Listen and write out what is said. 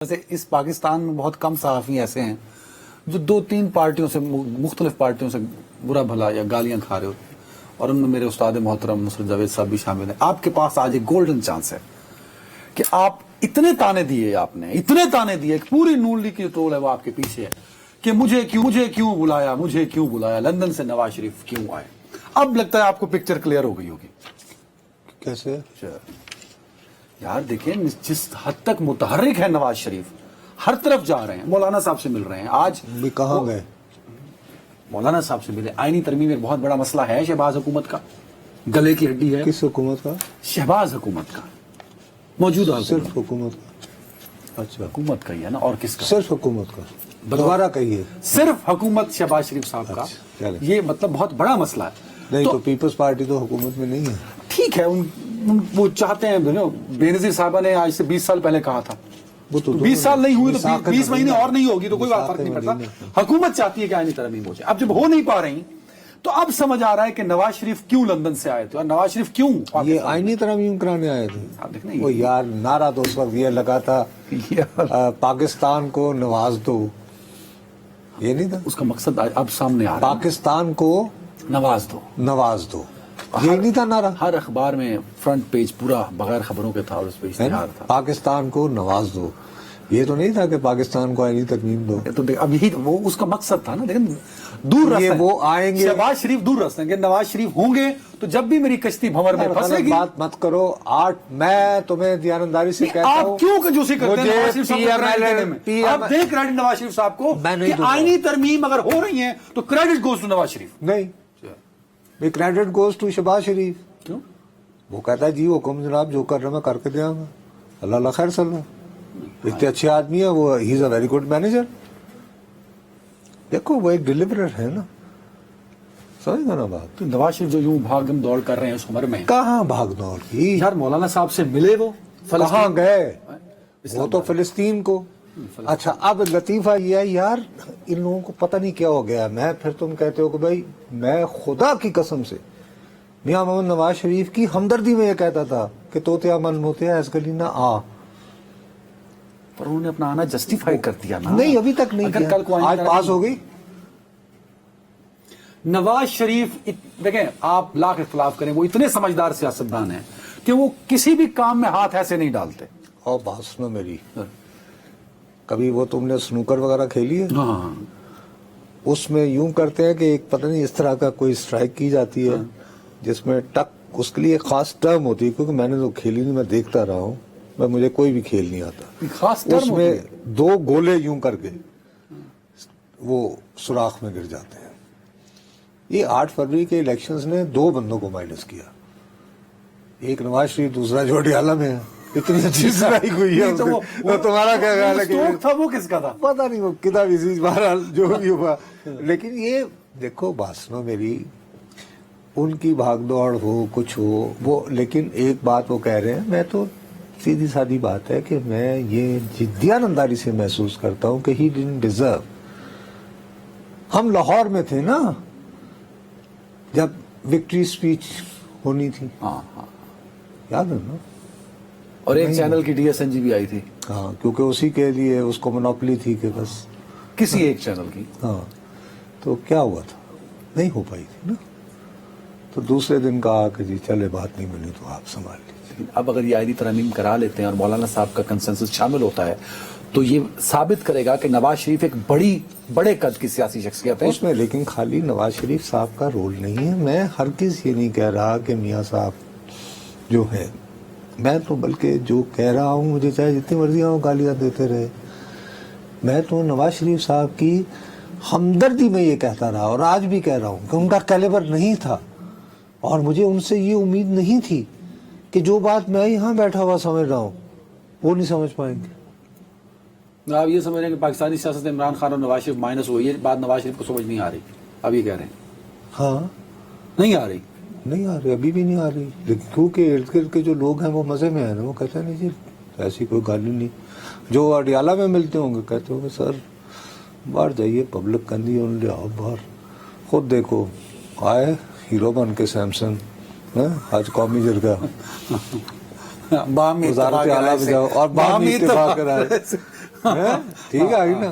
ویسے اس پاکستان میں بہت کم صحافی ایسے ہیں جو دو تین پارٹیوں سے مختلف پارٹیوں سے برا بھلا یا گالیاں کھا رہے ہوتے ہیں، اور ان میں میرے استاد محترم نصرت جاوید صاحب بھی شامل ہیں۔ آپ کے پاس آج ایک گولڈن چانس ہے کہ آپ اتنے تانے دیے، آپ نے اتنے تانے دیے کہ پوری نون لیگ کی ٹول ہے وہ آپ کے پیچھے ہے کہ مجھے کیوں بلایا لندن سے نواز شریف کیوں آئے۔ اب لگتا ہے آپ کو پکچر کلیئر ہو گئی ہوگی۔ کیسے؟ یار دیکھیں جس حد تک متحرک ہے نواز شریف، ہر طرف جا رہے ہیں، مولانا صاحب سے مل رہے ہیں، آج بھی کہاں گئے؟ مولانا صاحب سے ملے۔ آئینی ترمیم ایک بہت بڑا مسئلہ ہے شہباز حکومت کا، گلے کی ہڈی ہے۔ کس حکومت کا؟ شہباز حکومت کا، موجودہ صرف حکومت کا؟ اچھا، حکومت کا ہی ہے نا، اور کس کا؟ صرف حکومت کا۔ دوبارہ کہیے۔ صرف حکومت شہباز شریف صاحب کا، یہ مطلب بہت بڑا مسئلہ ہے۔ نہیں تو پیپلز پارٹی تو حکومت میں نہیں ہے۔ ٹھیک ہے، وہ چاہتے ہیں، بے نظیر صاحبہ نے آج سے 20 سال پہلے کہا تھا، وہ تو 20 سال نہیں ہوئی تو 20 مہینے اور نہیں ہوگی تو کوئی فرق نہیں پڑتا۔ حکومت چاہتی ہے کہ آئینی ترمیم ہو جائے۔ اب جب ہو نہیں پا رہی تو اب سمجھ آ رہا ہے کہ نواز شریف کیوں لندن سے آئے تھے، اور نواز شریف کیوں یہ آئینی ترمیم کرانے آئے تھے۔ وہ یار نعرہ تو اس وقت یہ لگا تھا پاکستان کو نواز دو، یہ نہیں تھا اس کا مقصد اب سامنے آ رہا ہے، پاکستان کو نواز دو، یہ نہیں تھا نعرہ؟ ہر اخبار میں فرنٹ پیج پورا بغیر خبروں کے تھا اور اس پہ اشتہار تھا، پاکستان کو نواز دو۔ یہ تو نہیں تھا کہ پاکستان کو آئینی ترمیم دو۔ تو اب یہی وہ اس کا مقصد تھا نا، لیکن دور رستہ وہ آئیں گے، شہباز شریف دور رستہ کہ نواز شریف ہوں گے تو جب بھی میری کشتی بھنور میں پھنسے گی۔ بات مت کرو، میں تمہیں دیانتداری سے کہتا ہوں، آپ کیوں کنجوسی کرتے ہیں نواز شریف صاحب کو کریڈٹ دینے میں؟ آپ دیں کریڈٹ نواز شریف صاحب کو کہ آئینی ترمیم اگر ہو رہی ہیں تو credit goes to Nawaz Sharif. نہیں، کریڈٹ گوز ٹو شہباز شریف۔ کیوں؟ وہ کہتا ہے جی حکم جناب، جو کر رہا میں کر کے دیا گا، اللہ اللہ خیر صلی اللہ۔ اتنے اچھے آدمی ہے وہ، ہی از اے ویری گڈ مینیجر۔ دیکھو وہ ایک ڈیلیورر ہے نا، سمجھ گا نا بات؟ تو نواز شریف جو یوں بھاگم دوڑ کر رہے ہیں اس عمر میں، کہاں بھاگ دوڑ کی؟ یار مولانا صاحب سے ملے، وہ کہاں گئے؟ وہ تو فلسطین کو۔ اچھا اب لطیفہ یہ ہے یار، ان لوگوں کو پتہ نہیں کیا ہو گیا۔ میں پھر تم کہتے ہو کہ بھائی میں خدا کی قسم سے میاں محمد نواز شریف کی ہمدردی میں یہ کہتا تھا کہ توتیا من موتیا اس گلی نہ آ، پر انہوں نے اپنا آنا جسٹیفائی کر دیا نا۔ نہیں ابھی تک نہیں کیا، آج پاس ہو گئی۔ نواز شریف دیکھیں، آپ لاکھ اختلاف کریں، وہ اتنے سمجھدار سیاستدان ہیں کہ وہ کسی بھی کام میں ہاتھ ایسے نہیں ڈالتے۔ اور بات سنو میری، کبھی وہ تم نے سنوکر وغیرہ کھیلی ہے؟ ہاں، اس میں یوں کرتے ہیں کہ ایک پتہ نہیں اس طرح کا کوئی اسٹرائک کی جاتی ہے جس میں ٹک، اس کے لیے ایک خاص ٹرم ہوتی ہے، کیونکہ میں نے تو کھیلی نہیں، میں دیکھتا رہا ہوں، مجھے کوئی بھی کھیل نہیں آتا۔ خاص اس میں 2 گولے یوں کر کے وہ سوراخ میں گر جاتے ہیں۔ یہ 8 فروری کے الیکشنز نے 2 بندوں کو مائنس کیا، ایک نواز شریف، دوسرا جو اڈیالہ میں ہے۔ اتنی اچھی اسٹرائک ہوئی ہے، تمہارا کیا خیال ہے؟ وہ کس کا تھا پتہ نہیں، وہ کتاب عزیز، بہرحال جو بھی ہوا۔ لیکن یہ دیکھو بات سنو میری، ان کی بھاگ دوڑ ہو کچھ ہو وہ، لیکن ایک بات وہ کہہ رہے ہیں، میں تو سیدھی سادی بات ہے کہ میں یہ دیانتداری سے محسوس کرتا ہوں کہ ہی ڈidn't deserve۔ ہم لاہور میں تھے نا جب وکٹری سپیچ ہونی تھی، یاد ہے نا؟ اور ایک چینل کی DSNG بھی آئی تھی، ہاں، کیونکہ اسی کے لیے اس کو منوپلی تھی کہ بس کسی ایک چینل کی۔ ہاں، تو کیا ہوا تھا، نہیں ہو پائی تھی نا، تو دوسرے دن کہا کہ جی چلے بات نہیں بنی تو آپ سنبھال لیجیے۔ اب اگر یہ آئینی ترمیم کرا لیتے ہیں اور مولانا صاحب کا کنسنسس شامل ہوتا ہے تو یہ ثابت کرے گا کہ نواز شریف ایک بڑے قد کی سیاسی شخصیت ہے اس میں۔ لیکن خالی نواز شریف صاحب کا رول نہیں ہے، میں ہرگز یہ نہیں کہہ رہا کہ میاں صاحب جو ہے، میں تو بلکہ جو کہہ رہا ہوں، مجھے چاہے جتنی مرضی ہوں گالیاں دیتے رہے، میں تو نواز شریف صاحب کی ہمدردی میں یہ کہتا رہا اور آج بھی کہہ رہا ہوں کہ ان کا کیلیبر نہیں تھا، اور مجھے ان سے یہ امید نہیں تھی کہ جو بات میں یہاں بیٹھا ہوا سمجھ رہا ہوں وہ نہیں سمجھ پائیں گے۔ آپ یہ سمجھ رہے ہیں کہ پاکستانی سیاست میں عمران خان اور نواز شریف مائنس ہوئی ہے، بات نواز شریف کو سمجھ نہیں آ رہی، اب یہ کہہ رہے ہیں؟ ہاں، نہیں آ رہی، نہیں آ رہی، ابھی بھی نہیں آ رہی، لیکن کیونکہ ارد گرد کے جو لوگ ہیں وہ مزے میں ہیں نا، وہ کہتے ہیں نہیں جی ایسی کوئی گالی نہیں۔ جو اڈیالہ میں ملتے ہوں گے کہتے ہوں گے سر باہر جائیے، پبلک کندھی ان لے آؤ باہر، خود دیکھو آئے ہیرو بن کے سیمسنگ، آج قومی جرگہ وزارت اعلیٰ میں جاؤ اور باہمی اتفاق کرائے۔ ٹھیک ہے نا.